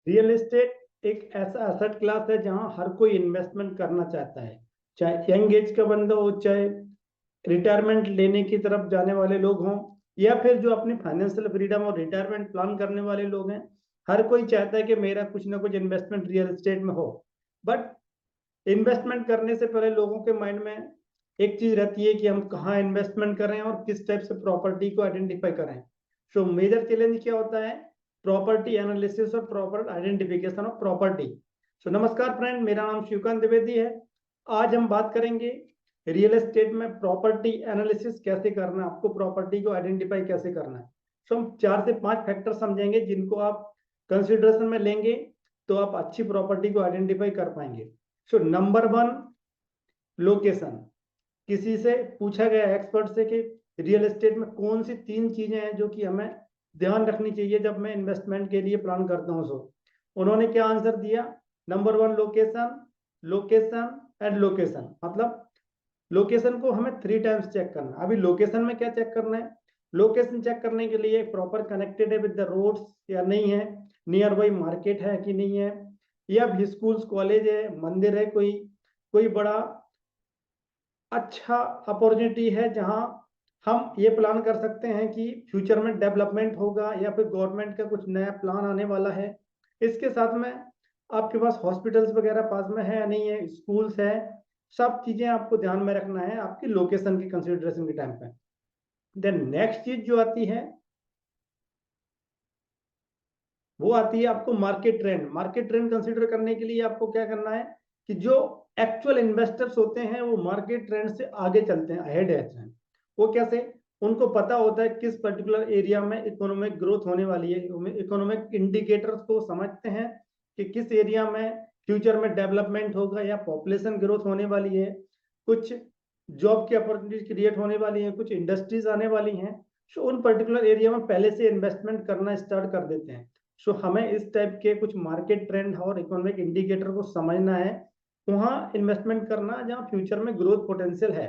Real estate एक ऐसा asset class है जहां हर कोई इन्वेस्टमेंट करना चाहता है, चाहे यंग एज का बंदा हो, चाहे रिटायरमेंट लेने की तरफ जाने वाले लोग हों, या फिर जो अपनी फाइनेंशियल फ्रीडम और रिटायरमेंट प्लान करने वाले लोग हैं। हर कोई चाहता है कि मेरा कुछ ना कुछ इन्वेस्टमेंट रियल एस्टेट में हो। बट इन्वेस्टमेंट करने से पहले लोगों के माइंड में एक चीज रहती है कि हम कहाँ इन्वेस्टमेंट करें और किस टाइप से प्रॉपर्टी को आइडेंटिफाई करें। सो मेजर चैलेंज क्या होता है? प्रॉपर्टी एनालिसिस और प्रॉपर आइडेंटिफिकेशन ऑफ प्रॉपर्टी। सो नमस्कार फ्रेंड, मेरा नाम शिवकांत द्विवेदी है। आज हम बात करेंगे रियल एस्टेट में प्रॉपर्टी एनालिसिस कैसे करना है, आपको प्रॉपर्टी को आइडेंटिफाई कैसे करना है। सो हम 4 से 5 फैक्टर समझेंगे जिनको आप कंसिडरेशन में लेंगे तो आप अच्छी प्रॉपर्टी को आइडेंटिफाई कर पाएंगे। So number 1, location. किसी से पूछा गया एक्सपर्ट से कि रियल एस्टेट में कौन सी 3 चीजें हैं जो कि हमें ध्यान रखनी चाहिए जब मैं इन्वेस्टमेंट के लिए प्लान करता हूँ। सो उन्होंने क्या आंसर दिया? Number 1 location, location and location. मतलब लोकेशन को हमें 3 टाइम्स चेक करना है। अभी लोकेशन में क्या चेक करना है? लोकेशन चेक करने के लिए प्रॉपर कनेक्टेड है विद द रोड्स या नहीं है, नियर बाई मार्केट है कि नहीं है, या भी स्कूल्स कॉलेज है, मंदिर है, कोई कोई बड़ा अच्छा अपॉर्चुनिटी है जहां हम ये प्लान कर सकते हैं कि फ्यूचर में डेवलपमेंट होगा या फिर गवर्नमेंट का कुछ नया प्लान आने वाला है। इसके साथ में आपके पास हॉस्पिटल्स वगैरह पास में है या नहीं है, स्कूल्स है। सब चीजें आपको ध्यान में रखना है आपकी लोकेशन की कंसिडरेशन के टाइम पे। देन नेक्स्ट चीज जो आती है वो आती है आपको market trend. Market trend consider करने के लिए आपको क्या करना है कि जो एक्चुअल इन्वेस्टर्स होते हैं वो मार्केट ट्रेंड से आगे चलते हैं, अहेड रहते हैं। वो कैसे? उनको पता होता है किस पर्टिकुलर एरिया में इकोनॉमिक ग्रोथ होने वाली है। इकोनॉमिक इंडिकेटर्स को समझते हैं कि किस एरिया में फ्यूचर में डेवलपमेंट होगा या पॉपुलेशन ग्रोथ होने वाली है, कुछ जॉब की अपॉर्चुनिटी क्रिएट होने वाली है, कुछ इंडस्ट्रीज आने वाली हैं। सो उन पर्टिकुलर एरिया में पहले से इन्वेस्टमेंट करना स्टार्ट कर देते हैं। सो हमें इस टाइप के कुछ मार्केट ट्रेंड और इकोनॉमिक इंडिकेटर को समझना है, वहां इन्वेस्टमेंट करना जहां फ्यूचर में ग्रोथ पोटेंशियल है।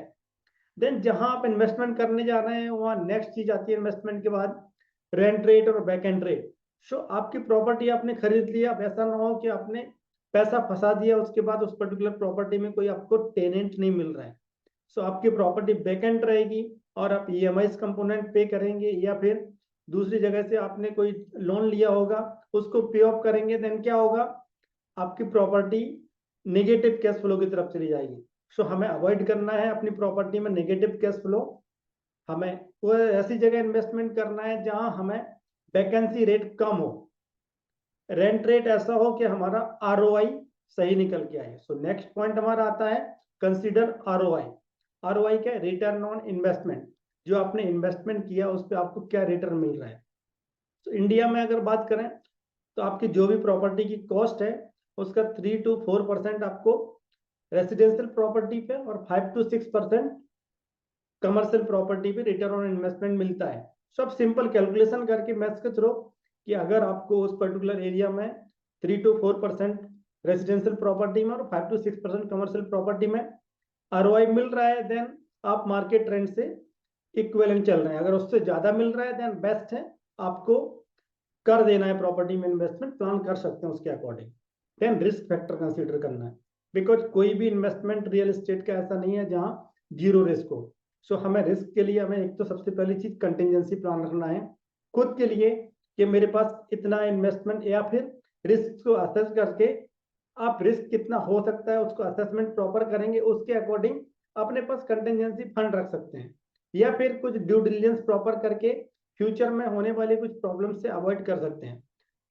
देन जहां आप इन्वेस्टमेंट करने जा रहे हैं वहां नेक्स्ट चीज आती है इन्वेस्टमेंट के बाद, रेंट रेट और बैकेंड रेट। सो आपकी प्रॉपर्टी आपने खरीद लिया, अब ऐसा ना हो कि आपने पैसा फंसा दिया, उसके बाद उस पर्टिकुलर प्रॉपर्टी में कोई आपको टेनेंट नहीं मिल रहा है। सो आपकी प्रॉपर्टी बैकेंड रहेगी और आप ईएमआई कंपोनेंट पे करेंगे या फिर दूसरी जगह से आपने कोई लोन लिया होगा उसको पे ऑफ करेंगे। देन क्या होगा? आपकी प्रॉपर्टी नेगेटिव कैश फ्लो की तरफ चली जाएगी। सो हमें अवॉइड करना है अपनी प्रॉपर्टी में नेगेटिव कैश फ्लो। हमें वो ऐसी जगह इन्वेस्टमेंट करना है जहां हमें वैकेंसी रेट कम हो, रेंट रेट ऐसा हो कि हमारा आरओआई सही निकल के आए। सो नेक्स्ट पॉइंट हमारा आता है कंसीडर आरओआई। आरओआई क्या है? Return on investment. जो आपने इन्वेस्टमेंट किया उस पर आपको क्या रिटर्न मिल रहा है। तो इंडिया में अगर बात करें तो आपकी जो भी प्रॉपर्टी की कॉस्ट है उसका 3 to 4% आपको रेसिडेंशियल प्रॉपर्टी पे और 5 to 6% कमर्शियल प्रॉपर्टी पे रिटर्न ऑन इन्वेस्टमेंट मिलता है। सब सिंपल कैलकुलेशन करके मैथ्स के थ्रू कि अगर आपको उस पर्टिकुलर एरिया में 3 to 4% रेसिडेंशियल प्रॉपर्टी में और 5 to 6% कमर्शियल प्रॉपर्टी में आरओआई मिल रहा है, देन आप मार्केट ट्रेंड से इक्विवेलेंट चल रहे हैं। अगर उससे ज्यादा मिल रहा है देन बेस्ट है, आपको कर देना है प्रॉपर्टी में इन्वेस्टमेंट, प्लान कर सकते हैं उसके according. Then risk factor consider करना है, बिकॉज कोई भी इन्वेस्टमेंट रियल एस्टेट का ऐसा नहीं है जहां जीरो रिस्क हो। सो हमें रिस्क के लिए हमें एक तो सबसे पहली चीज कंटिजेंसी प्लान रखना है खुद के लिए कि मेरे पास इतना इन्वेस्टमेंट, या फिर रिस्क को असेस करके आप रिस्क कितना हो सकता है उसको असेसमेंट प्रॉपर करेंगे, उसके अकॉर्डिंग अपने पास कंटिजेंसी फंड रख सकते हैं, या फिर कुछ ड्यू डिलिजेंस प्रॉपर करके फ्यूचर में होने वाली कुछ प्रॉब्लम से अवॉइड कर सकते हैं।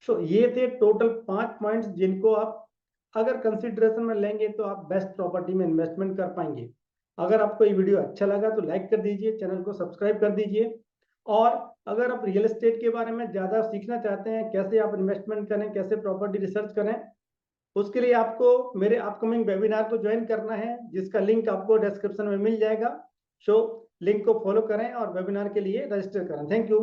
सो ये थे टोटल 5 पॉइंट्स जिनको आप अगर कंसिडरेशन में लेंगे तो आप बेस्ट प्रॉपर्टी में इन्वेस्टमेंट कर पाएंगे। अगर आपको ये वीडियो अच्छा लगा तो लाइक कर दीजिए, चैनल को सब्सक्राइब कर दीजिए। और अगर आप रियल एस्टेट के बारे में ज़्यादा सीखना चाहते हैं, कैसे आप इन्वेस्टमेंट करें, कैसे प्रॉपर्टी रिसर्च करें, उसके लिए आपको मेरे अपकमिंग वेबिनार को ज्वाइन करना है जिसका लिंक आपको डिस्क्रिप्शन में मिल जाएगा। सो लिंक को फॉलो करें और वेबिनार के लिए रजिस्टर करें। Thank you.